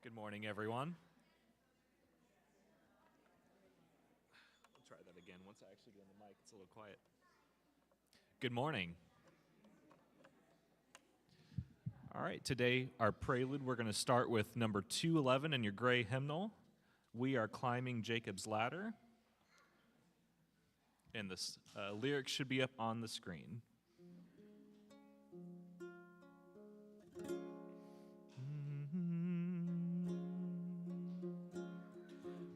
Good morning, everyone. I'll try that again. Once I actually get on the mic, it's a little quiet. Good morning. All right, today, our prelude, we're going to start with number 211 in your gray hymnal. We are climbing Jacob's ladder. And the lyrics should be up on the screen.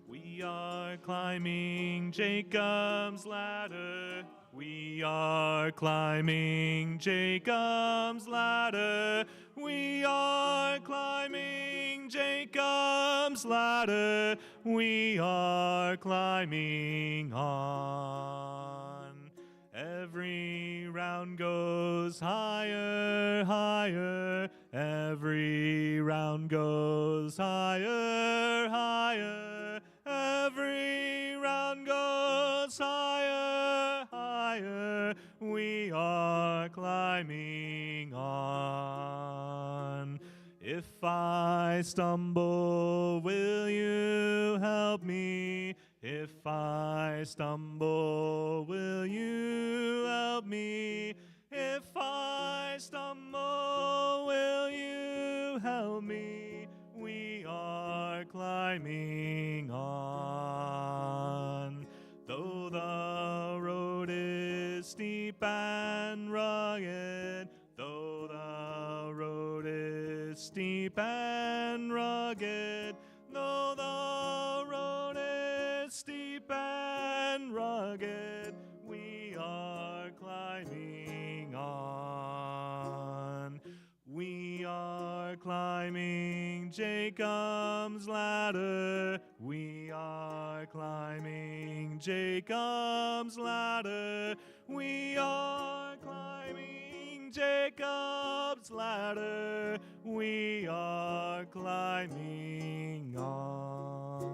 We are climbing Jacob's ladder. We are climbing Jacob's ladder. We are climbing Jacob's ladder. We are climbing on. Every round goes higher, higher. Every round goes higher, higher. Every round goes higher, higher. We are climbing on. If I stumble, will you help me? If I stumble, will you help me? If I stumble, will you help me? We are climbing on. Though the road is steep and rugged, though the road is steep and rugged, though the road is steep and rugged, we are climbing on. We are climbing Jacob's ladder. We are climbing Jacob's ladder. We are climbing Jacob's ladder. We are climbing on.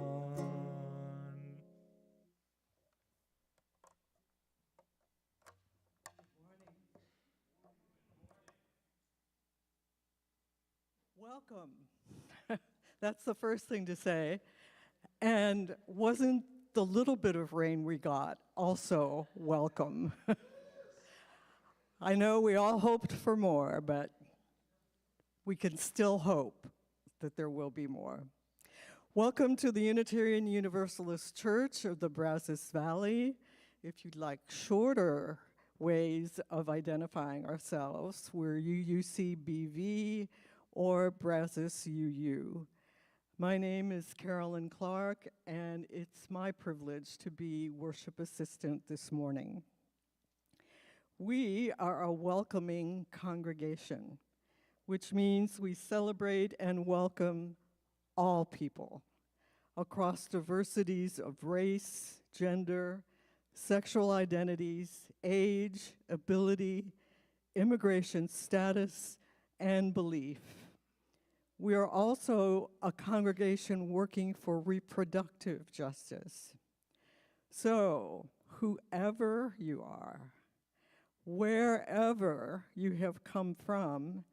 Welcome. That's the first thing to say. And wasn't the little bit of rain we got also welcome? I know we all hoped for more, but we can still hope that there will be more. Welcome to the Unitarian Universalist Church of the Brazos Valley. If you'd like shorter ways of identifying ourselves, we're UUCBV or Brazos UU. My name is Carolyn Clark, and it's my privilege to be worship assistant this morning. We are a welcoming congregation, which means we celebrate and welcome all people across diversities of race, gender, sexual identities, age, ability, immigration status, and belief. We are also a congregation working for reproductive justice. So, whoever you are, wherever you have come from,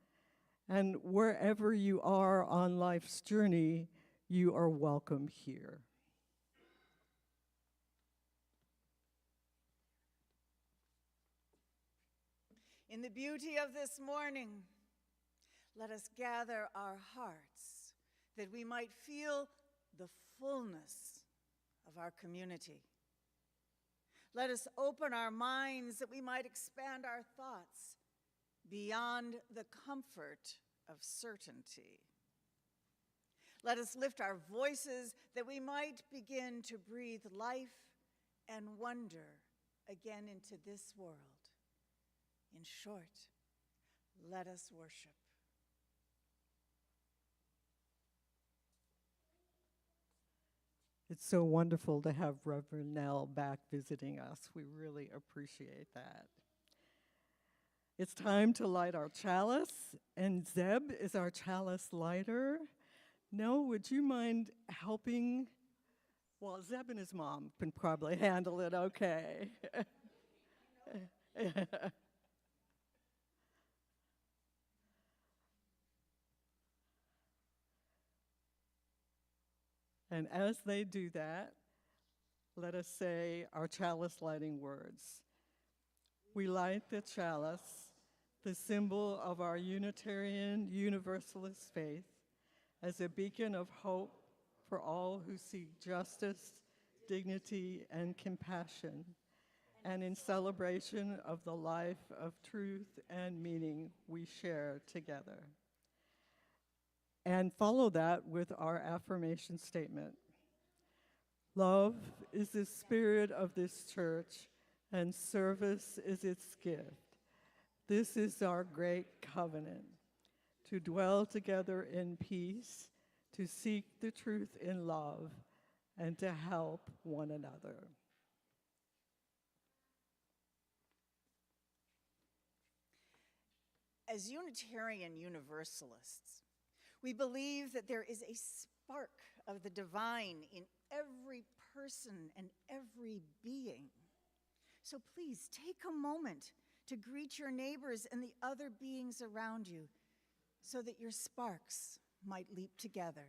and wherever you are on life's journey, you are welcome here. In the beauty of this morning, let us gather our hearts that we might feel the fullness of our community. Let us open our minds that we might expand our thoughts beyond the comfort of certainty. Let us lift our voices that we might begin to breathe life and wonder again into this world. In short, let us worship. It's so wonderful to have Reverend Nell back visiting us. We really appreciate that. It's time to light our chalice, and Zeb is our chalice lighter. Nell, would you mind helping? Well, Zeb and his mom can probably handle it okay. And as they do that, let us say our chalice lighting words. We light the chalice, the symbol of our Unitarian Universalist faith, as a beacon of hope for all who seek justice, dignity, and compassion, and in celebration of the life of truth and meaning we share together. And follow that with our affirmation statement. Love is the spirit of this church, and service is its gift. This is our great covenant, to dwell together in peace, to seek the truth in love, and to help one another. As Unitarian Universalists, we believe that there is a spark of the divine in every person and every being. So please take a moment to greet your neighbors and the other beings around you so that your sparks might leap together.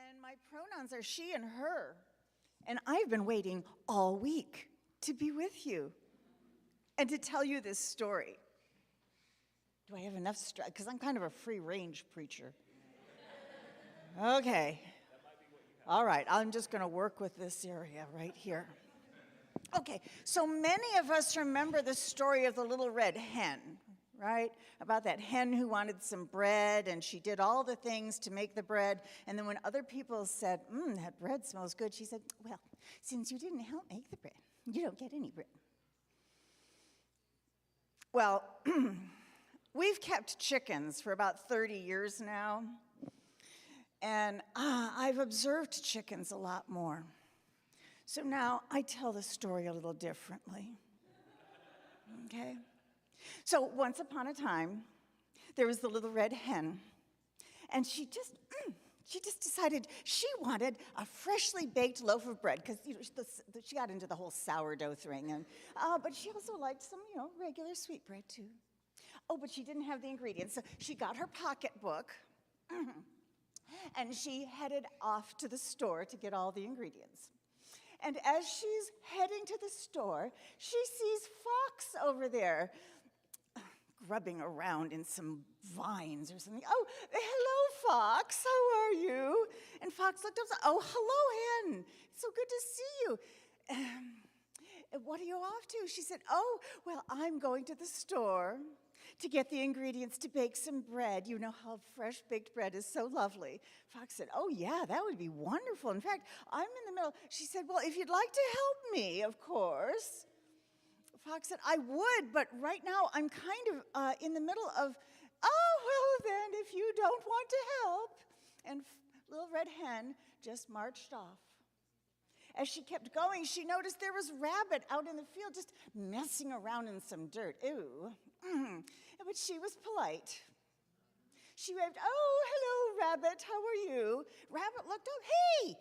And my pronouns are she and her. And I've been waiting all week to be with you and to tell you this story. Do I have enough strength? Because I'm kind of a free-range preacher. Okay. All right, I'm just going to work with this area right here. Okay, so many of us remember the story of the little red hen, right? About that hen who wanted some bread, and she did all the things to make the bread. And then when other people said, that bread smells good, she said, well, since you didn't help make the bread, you don't get any bread. Well, we've kept chickens for about 30 years now, and I've observed chickens a lot more. So now I tell the story a little differently, okay? So once upon a time, there was the little red hen, and she just decided she wanted a freshly baked loaf of bread, because she got into the whole sourdough thing, and but she also liked some, regular sweet bread too. Oh, but she didn't have the ingredients, so she got her pocketbook, and she headed off to the store to get all the ingredients. And as she's heading to the store, she sees Fox over there, grubbing around in some vines or something. Oh, hello, Fox, how are you? And Fox looked up and said, oh, hello, Hen, it's so good to see you. What are you off to? She said, oh, well, I'm going to the store to get the ingredients to bake some bread. You know how fresh baked bread is so lovely. Fox said, oh, yeah, that would be wonderful. In fact, I'm in the middle. She said, well, if you'd like to help me, of course. Fox said, I would, but right now I'm kind of in the middle of, oh, well, then, if you don't want to help. And little red hen just marched off. As she kept going, she noticed there was Rabbit out in the field just messing around in some dirt. Ew. But she was polite. She waved, "Oh, hello, Rabbit, how are you?" Rabbit looked up, "Hey,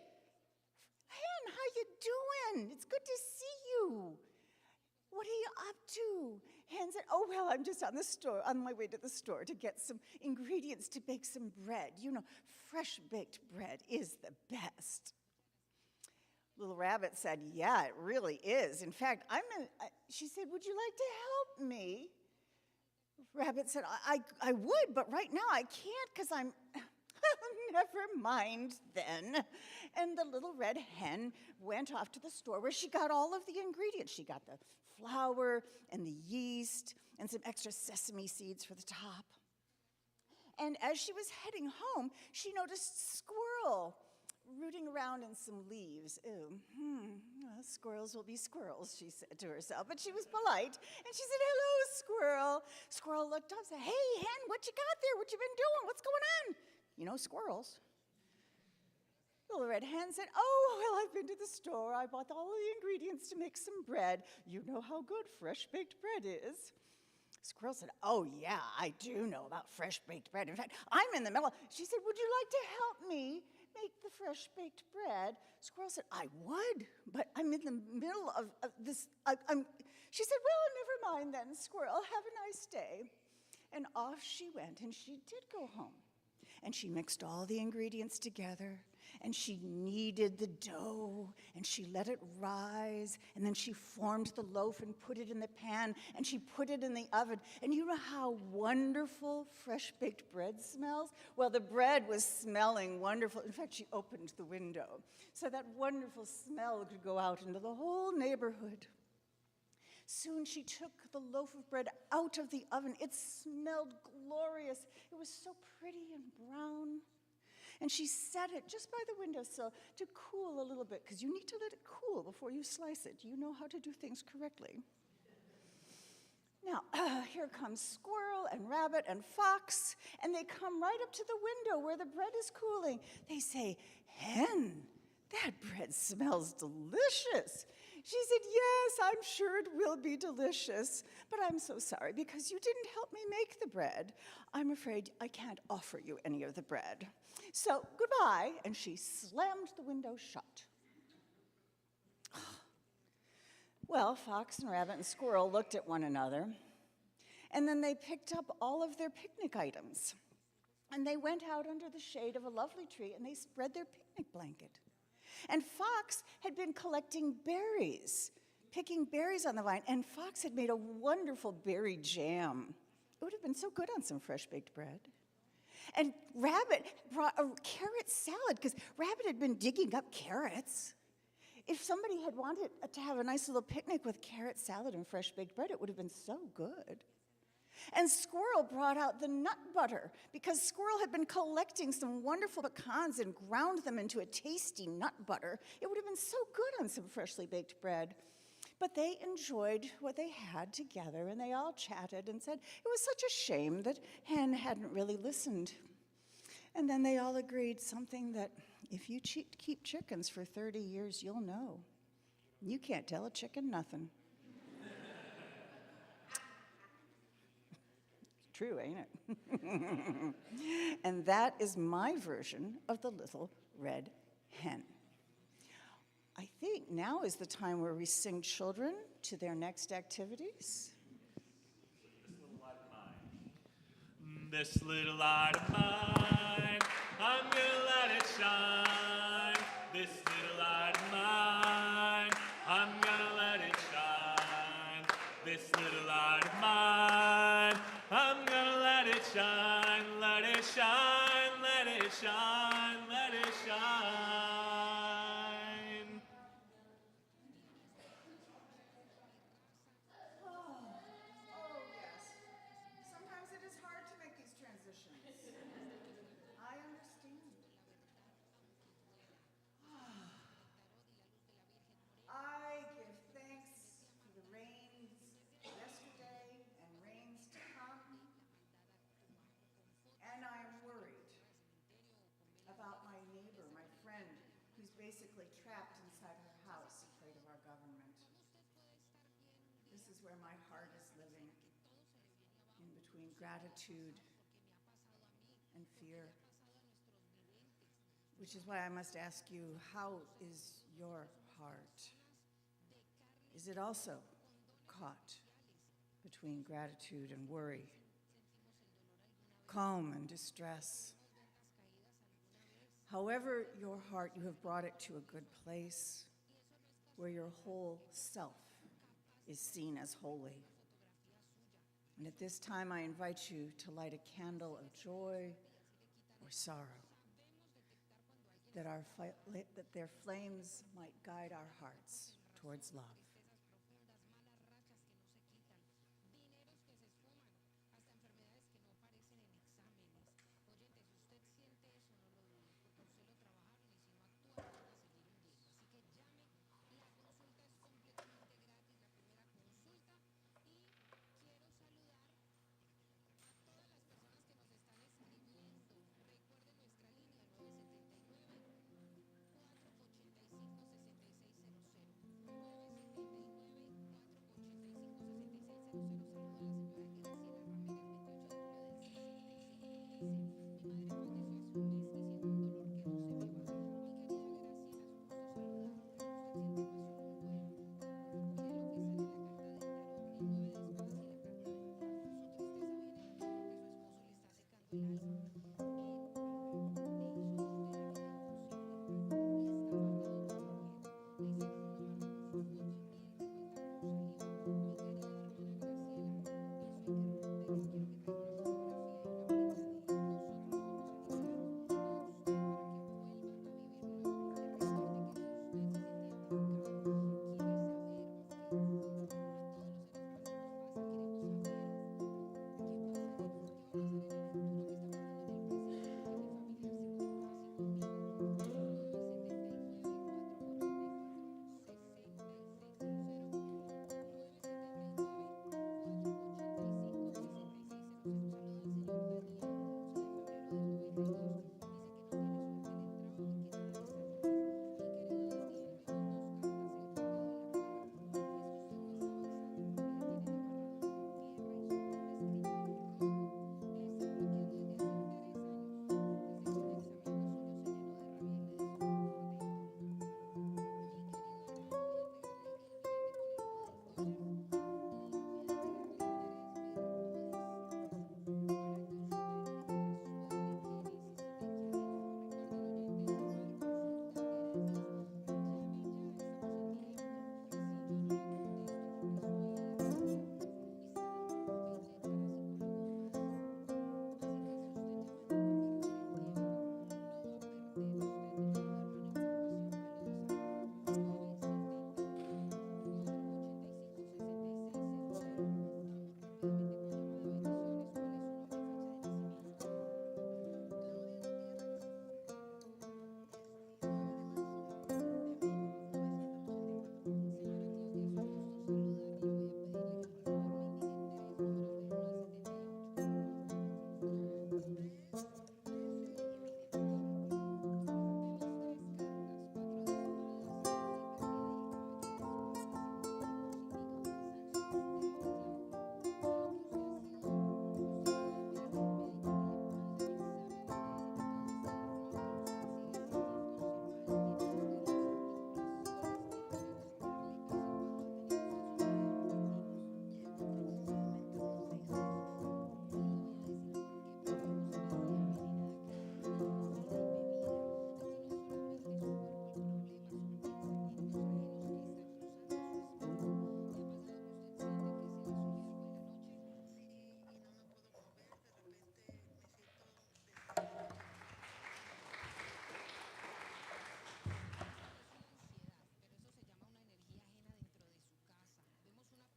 Hen, how you doing? It's good to see you. What are you up to?" Hen said, "Oh, well, I'm just on my way to the store to get some ingredients to bake some bread. You know, fresh baked bread is the best." Little Rabbit said, "Yeah, it really is. In fact, she said, "Would you like to help me?" Rabbit said, I would, but right now I can't because I'm, never mind then. And the little red hen went off to the store where she got all of the ingredients. She got the flour and the yeast and some extra sesame seeds for the top. And as she was heading home, she noticed Squirrel rooting around in some leaves. Ew, well, squirrels will be squirrels, she said to herself. But she was polite, and she said, "Hello, Squirrel." Squirrel looked up and said, "Hey, Hen, what you got there? What you been doing? What's going on?" You know, squirrels. Little Red Hen said, "Oh, well, I've been to the store. I bought all the ingredients to make some bread. You know how good fresh-baked bread is." Squirrel said, "Oh, yeah, I do know about fresh-baked bread. In fact, I'm in the middle." She said, "Would you like to help me make the fresh-baked bread?" Squirrel said, "I would, but I'm in the middle of this." She said, "Well, never mind then, Squirrel. Have a nice day." And off she went, and she did go home. And she mixed all the ingredients together, and she kneaded the dough, and she let it rise, and then she formed the loaf and put it in the pan, and she put it in the oven. And you know how wonderful fresh-baked bread smells? Well, the bread was smelling wonderful. In fact, she opened the window so that wonderful smell could go out into the whole neighborhood. Soon she took the loaf of bread out of the oven. It smelled glorious. It was so pretty and brown. And she set it just by the windowsill to cool a little bit, because you need to let it cool before you slice it. You know how to do things correctly. Now, here comes Squirrel and Rabbit and Fox, and they come right up to the window where the bread is cooling. They say, "Hen, that bread smells delicious." She said, "Yes, I'm sure it will be delicious, but I'm so sorry because you didn't help me make the bread. I'm afraid I can't offer you any of the bread. So goodbye," and she slammed the window shut. Well, Fox and Rabbit and Squirrel looked at one another, and then they picked up all of their picnic items, and they went out under the shade of a lovely tree, and they spread their picnic blanket. And Fox had been collecting berries, picking berries on the vine, and Fox had made a wonderful berry jam. It would have been so good on some fresh-baked bread. And Rabbit brought a carrot salad, because Rabbit had been digging up carrots. If somebody had wanted to have a nice little picnic with carrot salad and fresh-baked bread, it would have been so good. And Squirrel brought out the nut butter, because Squirrel had been collecting some wonderful pecans and ground them into a tasty nut butter. It would have been so good on some freshly baked bread. But they enjoyed what they had together, and they all chatted and said it was such a shame that Hen hadn't really listened. And then they all agreed something that if you keep chickens for 30 years, you'll know. You can't tell a chicken nothing. True, ain't it? And that is my version of the Little Red Hen. I think now is the time where we sing children to their next activities. This little light of mine, I'm gonna let it shine. This little light of mine, I'm gonna let it shine. This little light of mine, I'm gonna let it shine, let it shine, let it shine, let it shine. Oh, yes. Sometimes it is hard to make these transitions. I understand. I give thanks for the rains yesterday and rains to come. And I am worried about my neighbor, my friend, who's basically trapped inside her house. This is where my heart is living, in between gratitude and fear. Which is why I must ask you, how is your heart? Is it also caught between gratitude and worry, calm and distress? However your heart, you have brought it to a good place where your whole self is seen as holy. And at this time, I invite you to light a candle of joy or sorrow, that their flames might guide our hearts towards love.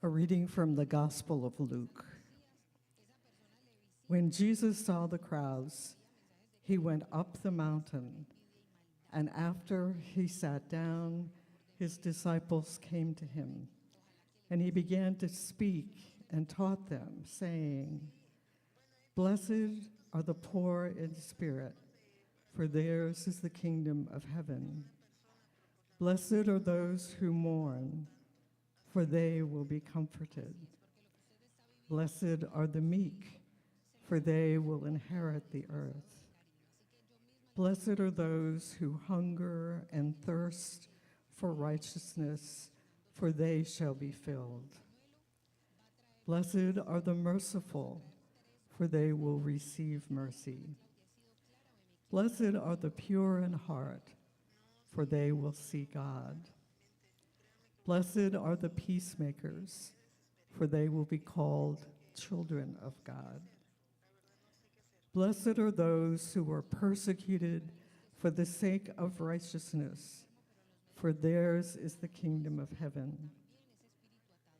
A reading from the Gospel of Luke. When Jesus saw the crowds, he went up the mountain, and after he sat down, his disciples came to him, and he began to speak and taught them, saying, "Blessed are the poor in spirit, for theirs is the kingdom of heaven. Blessed are those who mourn, for they will be comforted. Blessed are the meek, for they will inherit the earth. Blessed are those who hunger and thirst for righteousness, for they shall be filled. Blessed are the merciful, for they will receive mercy. Blessed are the pure in heart, for they will see God. Blessed are the peacemakers, for they will be called children of God. Blessed are those who are persecuted for the sake of righteousness, for theirs is the kingdom of heaven.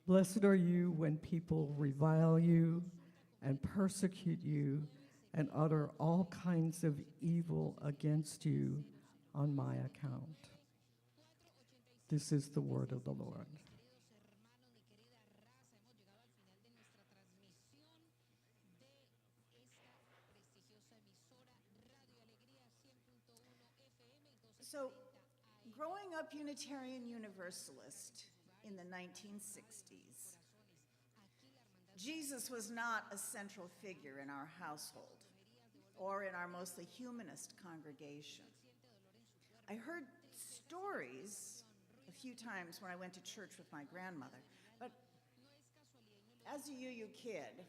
Blessed are you when people revile you and persecute you and utter all kinds of evil against you on my account. This is the word of the Lord. So, growing up Unitarian Universalist in the 1960s, Jesus was not a central figure in our household or in our mostly humanist congregation. I heard stories a few times when I went to church with my grandmother, but as a UU kid,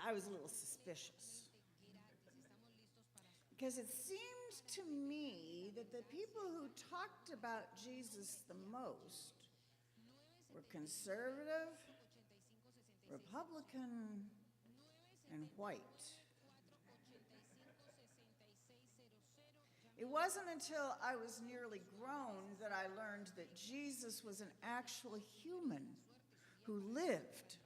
I was a little suspicious because it seemed to me that the people who talked about Jesus the most were conservative, Republican, and white. It wasn't until I was nearly grown that I learned that Jesus was an actual human who lived,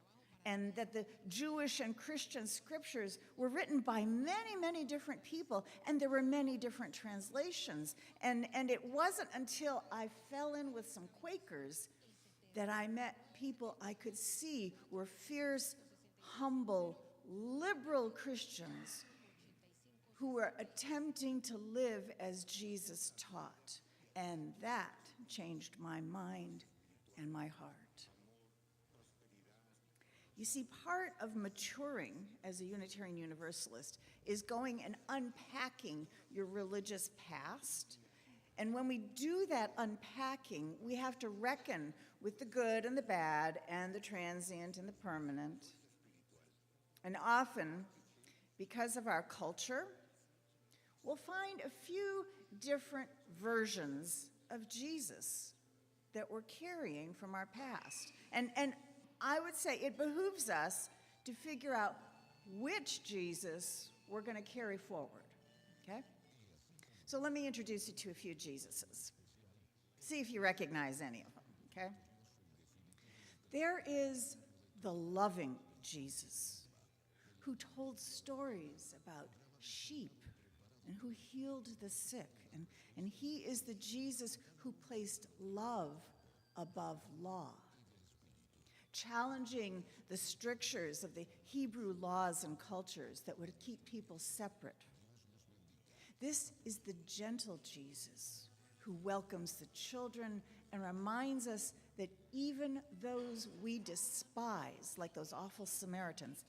and that the Jewish and Christian scriptures were written by many, many different people, and there were many different translations. And it wasn't until I fell in with some Quakers that I met people I could see were fierce, humble, liberal Christians who were attempting to live as Jesus taught. And that changed my mind and my heart. You see, part of maturing as a Unitarian Universalist is going and unpacking your religious past. And when we do that unpacking, we have to reckon with the good and the bad and the transient and the permanent. And often, because of our culture, we'll find a few different versions of Jesus that we're carrying from our past. And I would say it behooves us to figure out which Jesus we're going to carry forward, okay? So let me introduce you to a few Jesuses. See if you recognize any of them, okay? There is the loving Jesus who told stories about sheep and who healed the sick. And he is the Jesus who placed love above law, challenging the strictures of the Hebrew laws and cultures that would keep people separate. This is the gentle Jesus who welcomes the children and reminds us that even those we despise, like those awful Samaritans,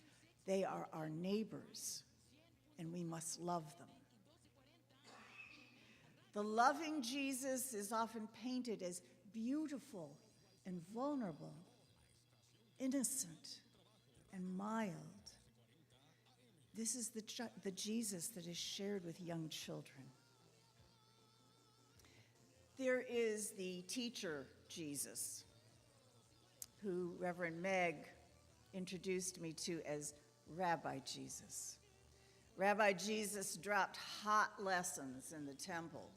they are our neighbors, and we must love them. The loving Jesus is often painted as beautiful and vulnerable, innocent and mild. This is the Jesus that is shared with young children. There is the teacher Jesus, who Reverend Meg introduced me to as Rabbi Jesus. Rabbi Jesus dropped hot lessons in the temple,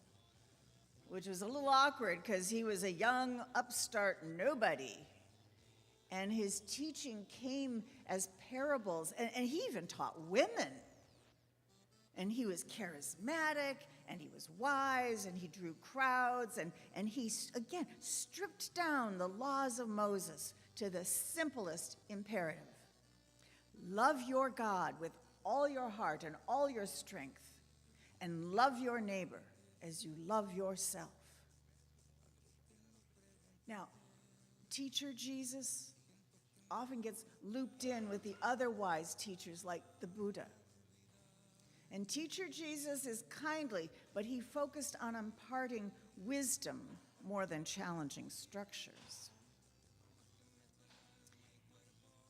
which was a little awkward because he was a young upstart nobody. And his teaching came as parables, and he even taught women. And he was charismatic, and he was wise, and he drew crowds, and he, again, stripped down the laws of Moses to the simplest imperative. Love your God with all your heart and all your strength, and love your neighbor as you love yourself. Now, teacher Jesus often gets looped in with the other wise teachers like the Buddha. And teacher Jesus is kindly, but he focused on imparting wisdom more than challenging structures.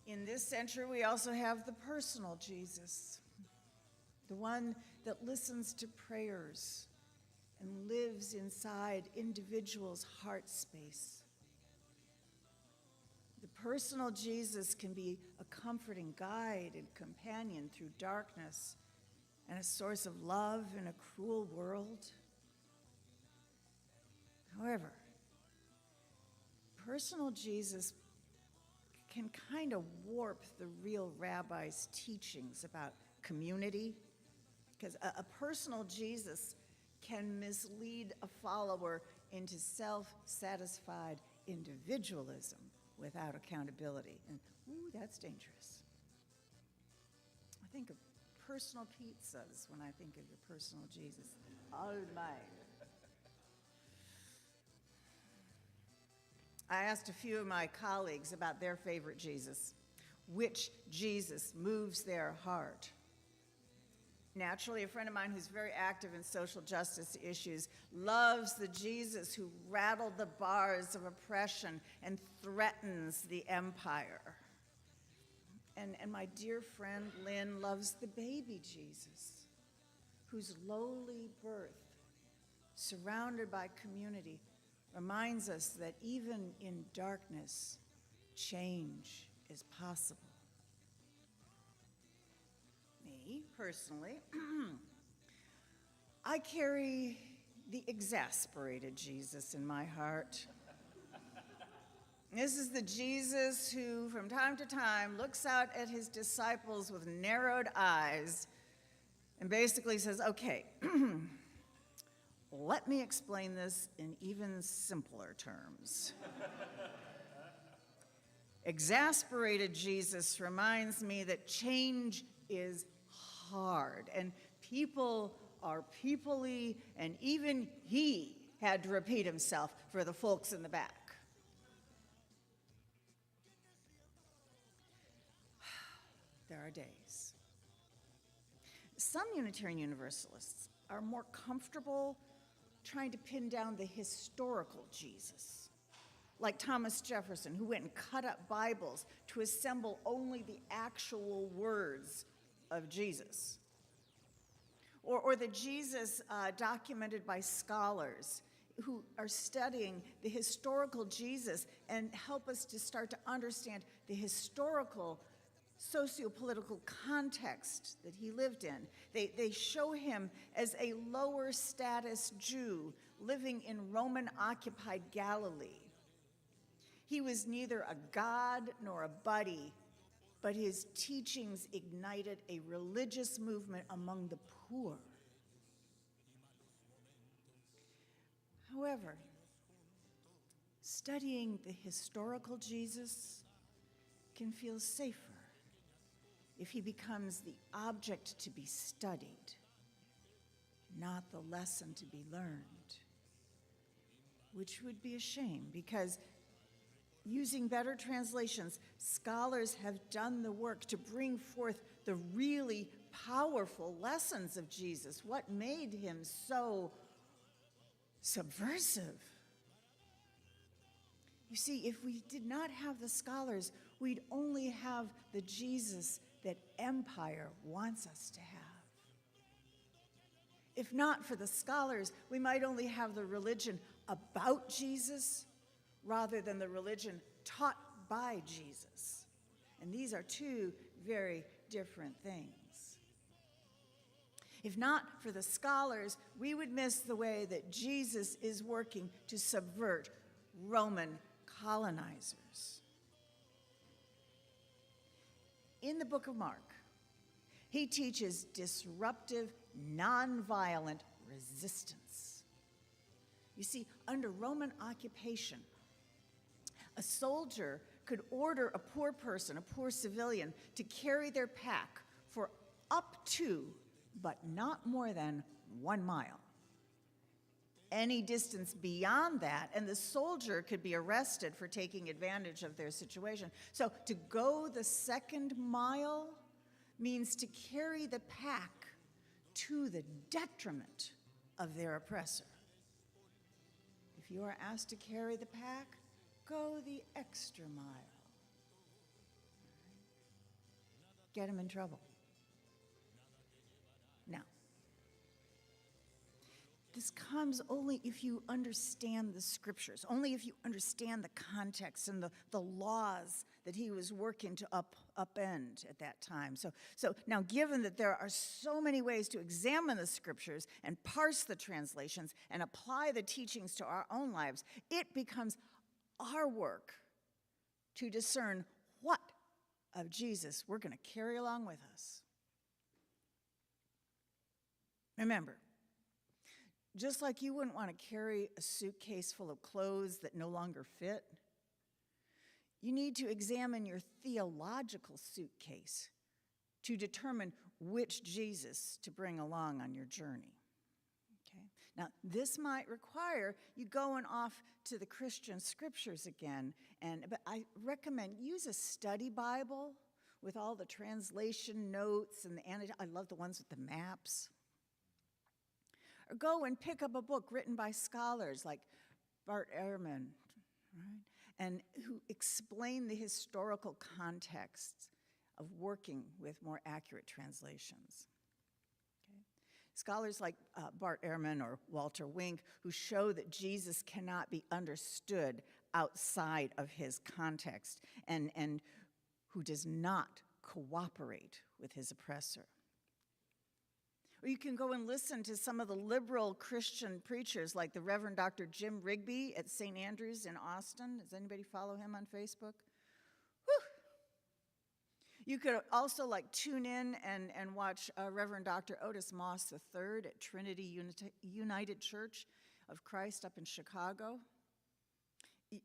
In this century, we also have the personal Jesus, the one that listens to prayers and lives inside individuals' heart space. The personal Jesus can be a comforting guide and companion through darkness and a source of love in a cruel world. However, personal Jesus can kind of warp the real rabbi's teachings about community, because a personal Jesus can mislead a follower into self-satisfied individualism without accountability. And, ooh, that's dangerous. I think of personal pizzas when I think of your personal Jesus. Oh, my. I asked a few of my colleagues about their favorite Jesus, which Jesus moves their heart. Naturally, a friend of mine who's very active in social justice issues loves the Jesus who rattled the bars of oppression and threatens the empire. And my dear friend Lynn loves the baby Jesus, whose lowly birth, surrounded by community, reminds us that even in darkness, change is possible. Me, personally, I carry the exasperated Jesus in my heart. This is the Jesus who, from time to time, looks out at his disciples with narrowed eyes and basically says, okay, let me explain this in even simpler terms. Exasperated Jesus reminds me that change is hard, and people are people-y, and even he had to repeat himself for the folks in the back. There are days. Some Unitarian Universalists are more comfortable trying to pin down the historical Jesus, like Thomas Jefferson, who went and cut up Bibles to assemble only the actual words of Jesus. Or the Jesus documented by scholars who are studying the historical Jesus and help us to start to understand the historical socio-political context that he lived in. They show him as a lower status Jew living in Roman-occupied Galilee. He was neither a god nor a buddy, but his teachings ignited a religious movement among the poor. However, studying the historical Jesus can feel safer if he becomes the object to be studied, not the lesson to be learned, which would be a shame because using better translations, scholars have done the work to bring forth the really powerful lessons of Jesus. What made him so subversive? You see, if we did not have the scholars, we'd only have the Jesus that empire wants us to have. If not for the scholars, we might only have the religion about Jesus rather than the religion taught by Jesus. And these are two very different things. If not for the scholars, we would miss the way that Jesus is working to subvert Roman colonizers. In the book of Mark, he teaches disruptive, nonviolent resistance. You see, under Roman occupation, a soldier could order a poor person, a poor civilian, to carry their pack for up to, but not more than 1 mile. any distance beyond that, and the soldier could be arrested for taking advantage of their situation. So to go the second mile means to carry the pack to the detriment of their oppressor. If you are asked to carry the pack, go the extra mile. Get him in trouble. Now, this comes only if you understand the scriptures, only if you understand the context and the laws that he was working to upend at that time. So now, given that there are so many ways to examine the scriptures and parse the translations and apply the teachings to our own lives, it becomes our work to discern what of Jesus we're going to carry along with us. Remember, just like you wouldn't want to carry a suitcase full of clothes that no longer fit, you need to examine your theological suitcase to determine which Jesus to bring along on your journey. Okay? Now, this might require you going off to the Christian scriptures again, but I recommend use a study Bible with all the translation notes and I love the ones with the maps. Or go and pick up a book written by scholars like Bart Ehrman, right? And who explain the historical context of working with more accurate translations. Okay? Scholars like Bart Ehrman or Walter Wink, who show that Jesus cannot be understood outside of his context and who does not cooperate with his oppressor. Or you can go and listen to some of the liberal Christian preachers like the Reverend Dr. Jim Rigby at St. Andrews in Austin. Does anybody follow him on Facebook? Whew. You could also tune in and watch Reverend Dr. Otis Moss III at Trinity United Church of Christ up in Chicago.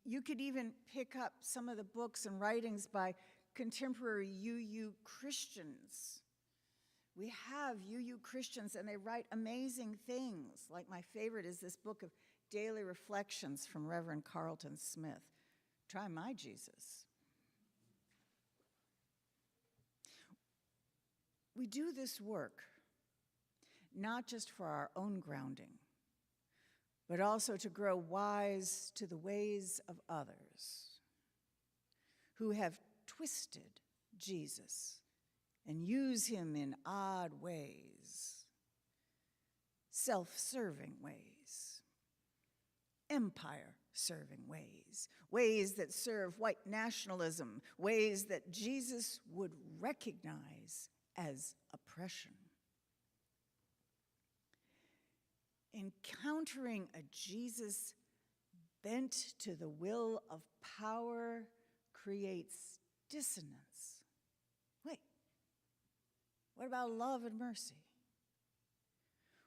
You could even pick up some of the books and writings by contemporary UU Christians. We have UU Christians, and they write amazing things. Like my favorite is this book of daily reflections from Reverend Carlton Smith. Try my Jesus. We do this work not just for our own grounding, but also to grow wise to the ways of others who have twisted Jesus and use him in odd ways, self-serving ways, empire-serving ways, ways that serve white nationalism, ways that Jesus would recognize as oppression. Encountering a Jesus bent to the will of power creates dissonance. Wait, what about love and mercy?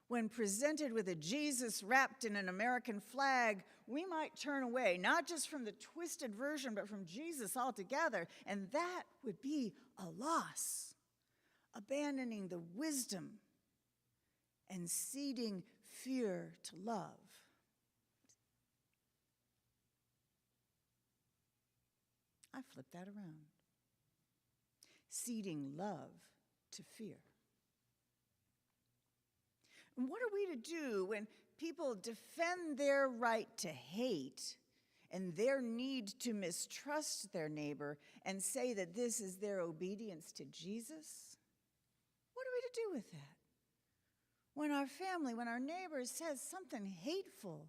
When presented with a Jesus wrapped in an American flag, we might turn away, not just from the twisted version, but from Jesus altogether, and that would be a loss, abandoning the wisdom and ceding fear to love. I flip that around. Ceding love to fear. And what are we to do when people defend their right to hate and their need to mistrust their neighbor and say that this is their obedience to Jesus? What are we to do with that? When our family, when our neighbor says something hateful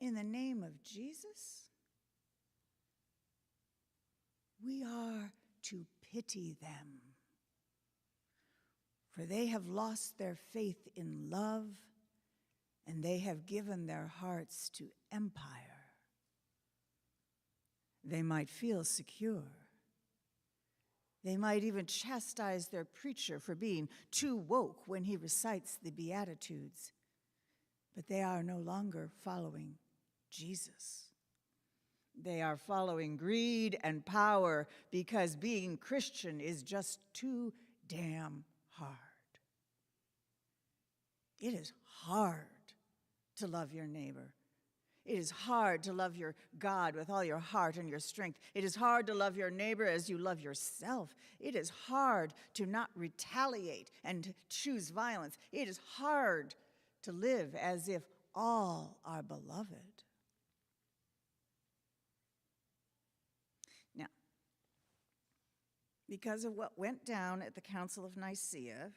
in the name of Jesus, we are to pity them, for they have lost their faith in love and they have given their hearts to empire. They might feel secure. They might even chastise their preacher for being too woke when he recites the Beatitudes, but they are no longer following Jesus. They are following greed and power because being Christian is just too damn hard. It is hard to love your neighbor. It is hard to love your God with all your heart and your strength. It is hard to love your neighbor as you love yourself. It is hard to not retaliate and to choose violence. It is hard to live as if all are beloved. Now, because of what went down at the Council of Nicaea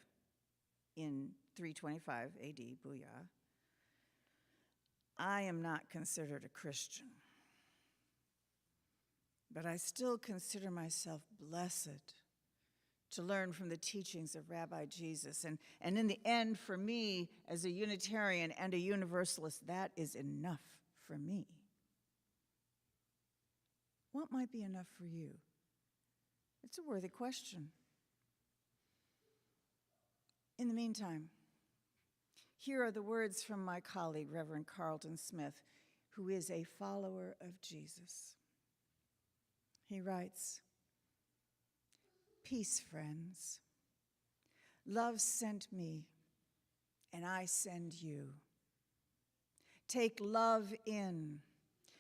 in 325 AD, Booyah, I am not considered a Christian, but I still consider myself blessed to learn from the teachings of Rabbi Jesus. And in the end, for me, as a Unitarian and a Universalist, that is enough for me. What might be enough for you? It's a worthy question. In the meantime, here are the words from my colleague, Reverend Carlton Smith, who is a follower of Jesus. He writes, "Peace, friends. Love sent me, and I send you. Take love in.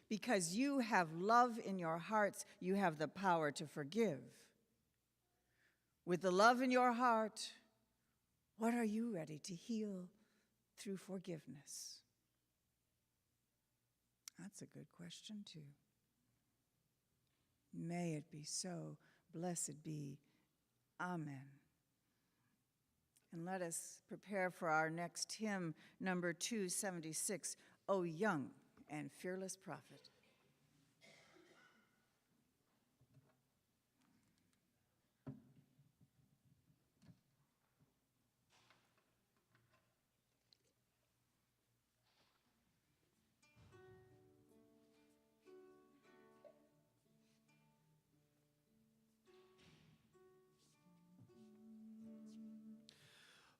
Because you have love in your hearts, you have the power to forgive. With the love in your heart, what are you ready to heal through forgiveness?" That's a good question, too. May it be so. Blessed be. Amen. And let us prepare for our next hymn, number 276, O Young and Fearless Prophet.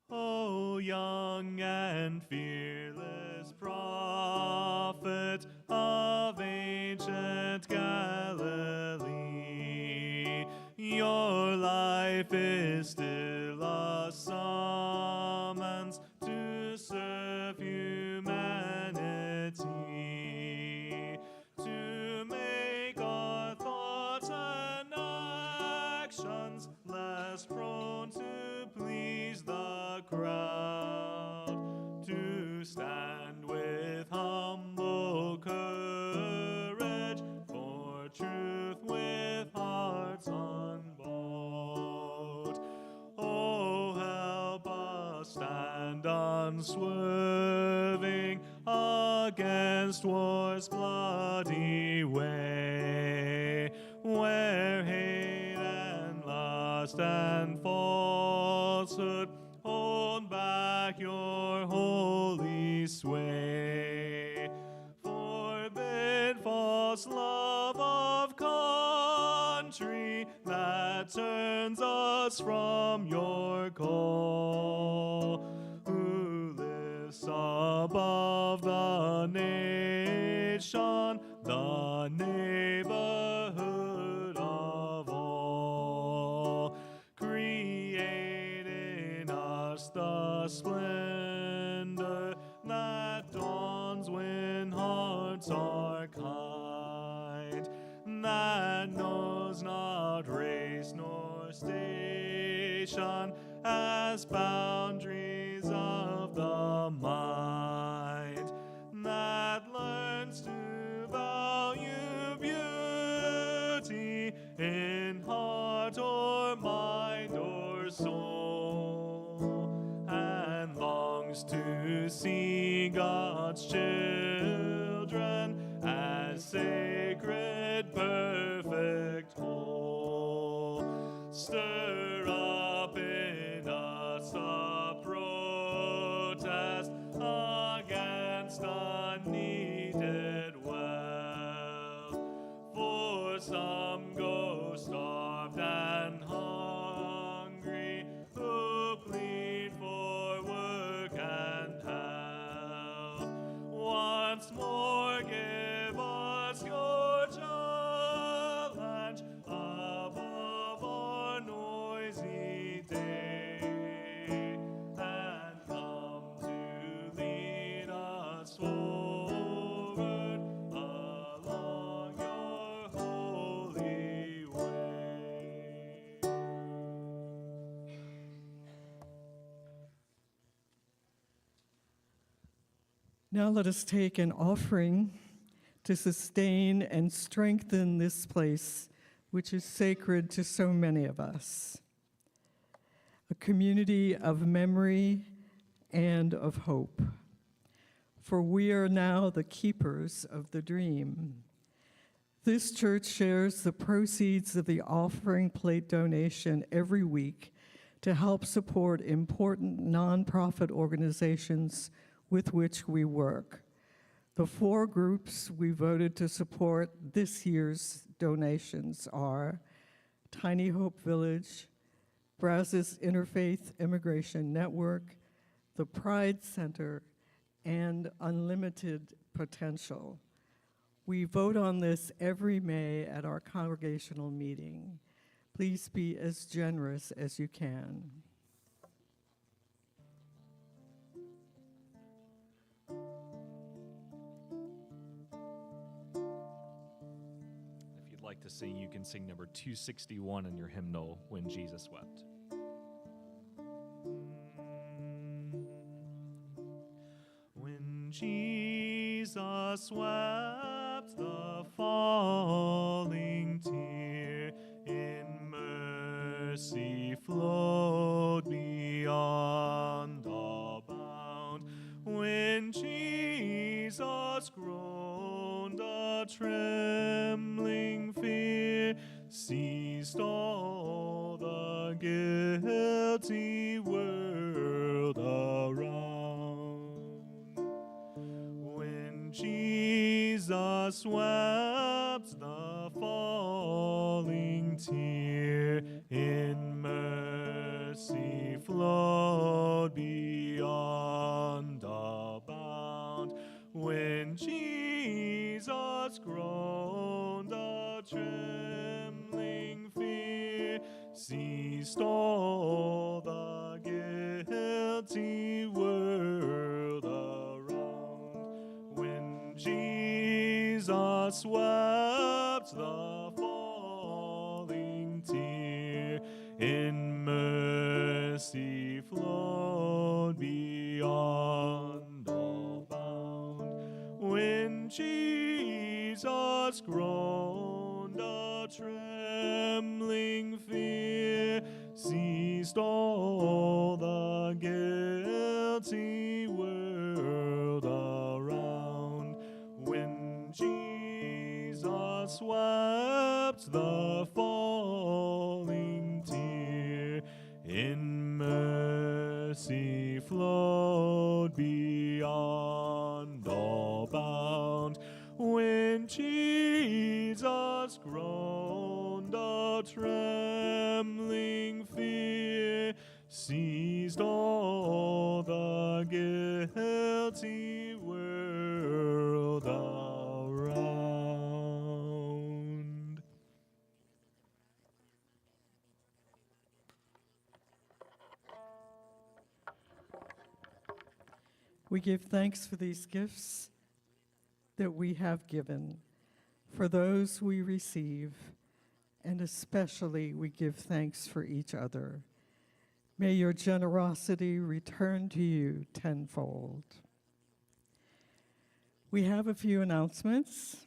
O young and fearless prophet of ancient Galilee, your life is still a summons to serve humanity, to make our thoughts and actions less prone to please the crowd, to stand with humble courage for truth with hearts unbowed. Oh, help us stand unswerving against war's bloody way, where hate and lust and falsehood hold back your holy sway. Forbid false love of country that turns us from your call, who lifts above the nation, the neighborhood of all. Create in us the splendor that dawns when hearts are kind, that knows not race nor station as boundaries of the mind, that learns to value beauty in heart or mind or soul, and longs to see God's children as sacred, perfect whole. Stir up in us a protest against unneeded wealth, for some go starved and hungry, who plead for work and health. Once more give us your challenge above our noisy day, and come to lead us forward Now let us take an offering to sustain and strengthen this place, which is sacred to so many of us. A community of memory and of hope. For we are now the keepers of the dream. This church shares the proceeds of the offering plate donation every week to help support important nonprofit organizations with which we work. The 4 groups we voted to support this year's donations are Tiny Hope Village, Brazos Interfaith Immigration Network, the Pride Center, and Unlimited Potential. We vote on this every May at our congregational meeting. Please be as generous as you can. If you'd like to sing, you can sing number 261 in your hymnal, When Jesus Wept. When Jesus wept, the falling tear in mercy flowed beyond the bound. When Jesus groaned, a trembling fear seized all the guilty world around. When Jesus wept, the falling tear in mercy flowed beyond the bound. When Jesus groaned, a trembling fear seized all the guilty world around. When Jesus wept, the falling tear in mercy flowed beyond all bound. When Jesus groaned, a trembling fear seized all the guilty world around. When Jesus wept, the falling tear in mercy flowed beyond all bound. When Jesus groaned, a trembling fear seized all the guilty world around. We give thanks for these gifts that we have given, for those we receive, and especially we give thanks for each other. May your generosity return to you tenfold. We have a few announcements.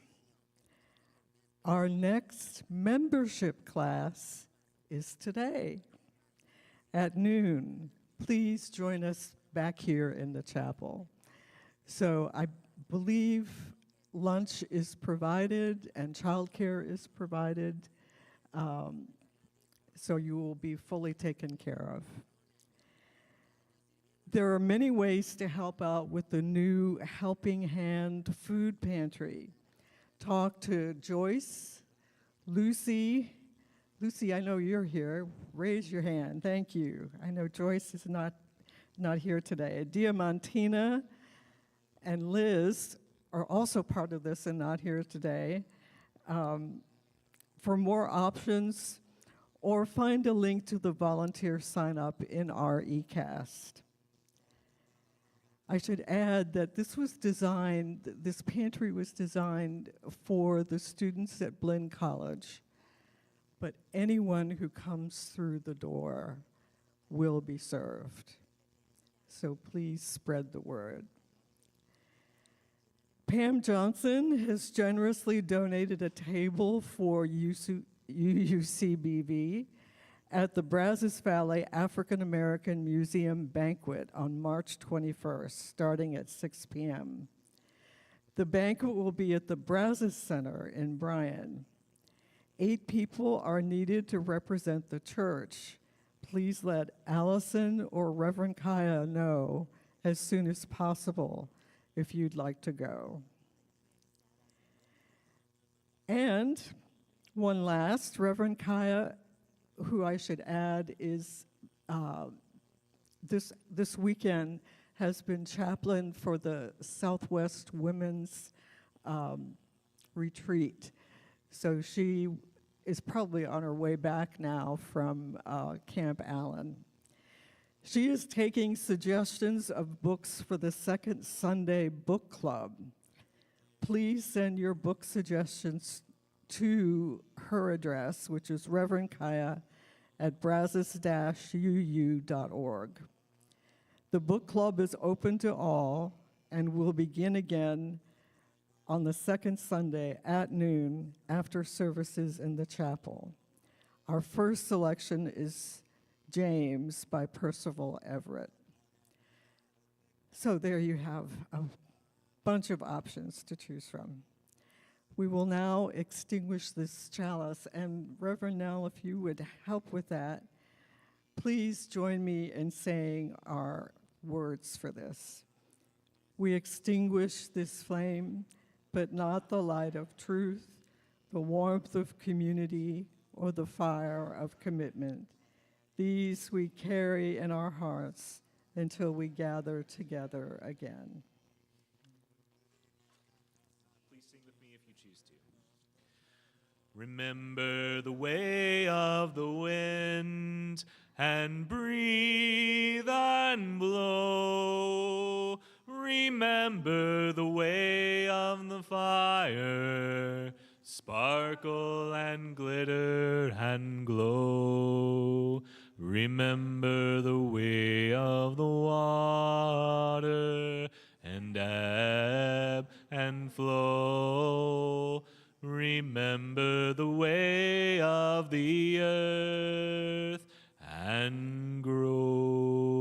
Our next membership class is today at noon. Please join us back here in the chapel. So I believe lunch is provided and childcare is provided, so you will be fully taken care of. There are many ways to help out with the new Helping Hand food pantry. Talk to Joyce, Lucy. Lucy, I know you're here. Raise your hand. Thank you. I know Joyce is not here today. Diamantina and Liz are also part of this and not here today. For more options, or find a link to the volunteer sign up in our eCast. I should add that this pantry was designed for the students at Blinn College, but anyone who comes through the door will be served. So please spread the word. Pam Johnson has generously donated a table for UUCBV at the Brazos Valley African American Museum banquet on March 21st, starting at 6 p.m. The banquet will be at the Brazos Center in Bryan. 8 people are needed to represent the church. Please let Allison or Reverend Kaya know as soon as possible if you'd like to go. And one last, Reverend Kaya, who I should add is this weekend has been chaplain for the Southwest Women's Retreat. So she is probably on her way back now from Camp Allen. She is taking suggestions of books for the Second Sunday Book Club. Please send your book suggestions to her address, which is Reverend Kaya at brazos-uu.org. The book club is open to all and will begin again on the second Sunday at noon after services in the chapel. Our first selection is James by Percival Everett. So there you have a bunch of options to choose from. We will now extinguish this chalice, and Reverend Nell, if you would help with that, please join me in saying our words for this. We extinguish this flame, but not the light of truth, the warmth of community, or the fire of commitment. These we carry in our hearts until we gather together again. Please sing with me if you choose to. Remember the way of the wind, and breathe and blow. Remember the way of the fire, sparkle and glitter and glow. Remember the way of the water, and ebb and flow. Remember the way of the earth, and grow.